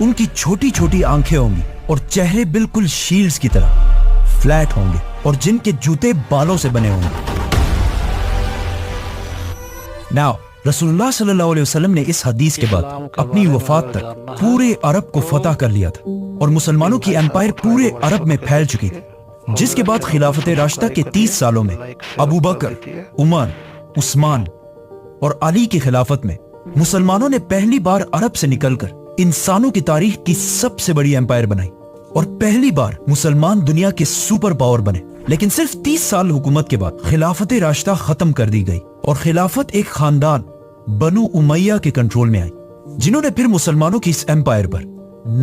उनकी छोटी छोटी आंखें होंगी और चेहरे बिल्कुल शील्ड्स की तरह फ्लैट होंगे और जिनके जूते बालों से बने होंगे। नाउ रसूलुल्लाह सल्लल्लाहु अलैहि वसल्लम ने इस हदीस के बाद अपनी वफात तक पूरे अरब को फतह कर लिया था और मुसलमानों की एम्पायर पूरे अरब में फैल चुकी थी, जिसके बाद खिलाफत राशिदा के 30 सालों में अबू बकर, उमर, उस्मान और अली की खिलाफत में मुसलमानों ने पहली बार अरब से निकलकर इंसानों की तारीख की सबसे बड़ी एम्पायर बनाई और पहली बार मुसलमान दुनिया के सुपर पावर बने। लेकिन सिर्फ 30 साल हुकूमत के बाद खिलाफत राशिदा खत्म कर दी गई और खिलाफत एक खानदान बनु उमैया के कंट्रोल में आई, जिन्होंने फिर मुसलमानों की इस एम्पायर पर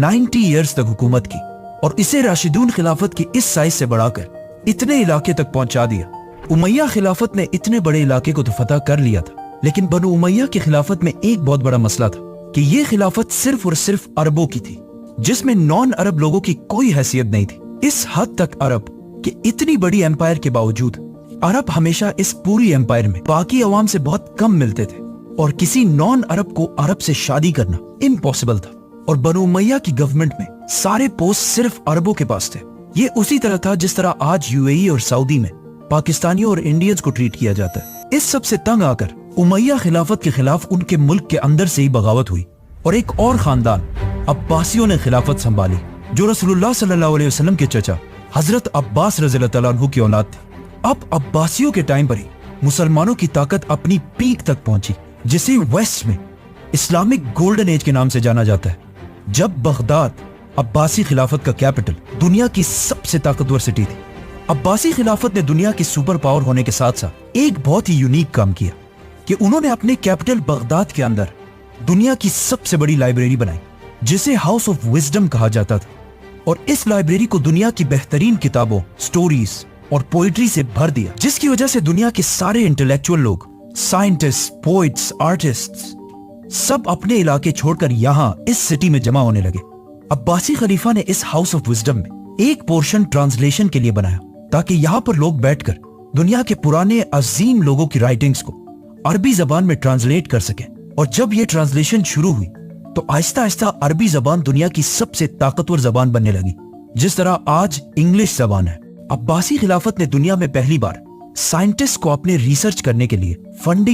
90 इयर्स तक हुकूमत की और इसे राशिदून खिलाफत की इस साइज से बढ़ाकर इतने इलाके तक पहुंचा दिया। उमैया खिलाफत ने इतने बड़े इलाके को तो फतह कर लिया था, लेकिन बनु उमैया की खिलाफत में एक बहुत बड़ा मसला था कि ये खिलाफत सिर्फ और सिर्फ अरबों की थी, जिसमें नॉन अरब लोगों की कोई हैसियत नहीं थी। इस हद तक अरब कि इतनी बड़ी एम्पायर के बावजूद अरब हमेशा इस पूरी एम्पायर में बाकी अवाम से बहुत कम मिलते थे और किसी नॉन अरब को अरब से शादी करना इम्पॉसिबल था। और बनु उमैया की गवर्नमेंट में सारे पोस्ट सिर्फ अरबों के पास थे। ये उसी तरह था जिस तरह आज यूएई और सऊदी में पाकिस्तानियों और इंडियंस को ट्रीट किया जाता है। इस सब से तंग आकर उमैया खिलाफत के खिलाफ उनके मुल्क के अंदर से ही बगावत हुई और एक और खानदान अब्बासियों ने खिलाफत संभाली, जो रसूलुल्लाह सल्लल्लाहु अलैहि वसल्लम के चचा हजरत अब्बास रज़ियल्लाहु तआला अन्हु की औलाद थे। अब अब्बासियों के टाइम पर ही मुसलमानों की ताकत अपनी पीक तक पहुंची, जिसे वेस्ट में इस्लामिक गोल्डन एज के नाम से जाना जाता है, जब बगदाद अब्बासी खिलाफत का कैपिटल दुनिया की सबसे ताकतवर सिटी थी। अब्बासी खिलाफत ने दुनिया की सुपर पावर होने के साथ साथ एक बहुत ही यूनिक काम किया कि उन्होंने अपने कैपिटल बगदाद के अंदर दुनिया की सबसे बड़ी लाइब्रेरी बनाई, जिसे हाउस ऑफ विजडम कहा जाता था। और इस लाइब्रेरी को दुनिया की बेहतरीन किताबों, स्टोरीज और पोइट्री से भर दिया, जिसकी वजह से दुनिया के सारे इंटेलेक्चुअल लोग, साइंटिस्ट, पोइट्स, आर्टिस्ट्स सब अपने इलाके छोड़कर यहाँ इस सिटी में जमा होने लगे। अब्बासी खलीफा ने इस हाउस ऑफ विजडम में एक पोर्शन ट्रांसलेशन के लिए बनाया, ताकि यहाँ पर लोग बैठकर दुनिया के पुराने अजीम लोगों की राइटिंग्स को अरबी जबान में ट्रांसलेट कर सके। और जब ये ट्रांसलेशन शुरू हुई तो आहिस्ता आहिस्ता अरबी जबान दुनिया की सबसे ताकतवर जबान बनने लगी, जिस तरह आज इंग्लिश जबान है। अब्बासी खिलाफत ने दुनिया में पहली बार साइंटिस्ट को अपने रिसर्च करने के लिए फंडिंग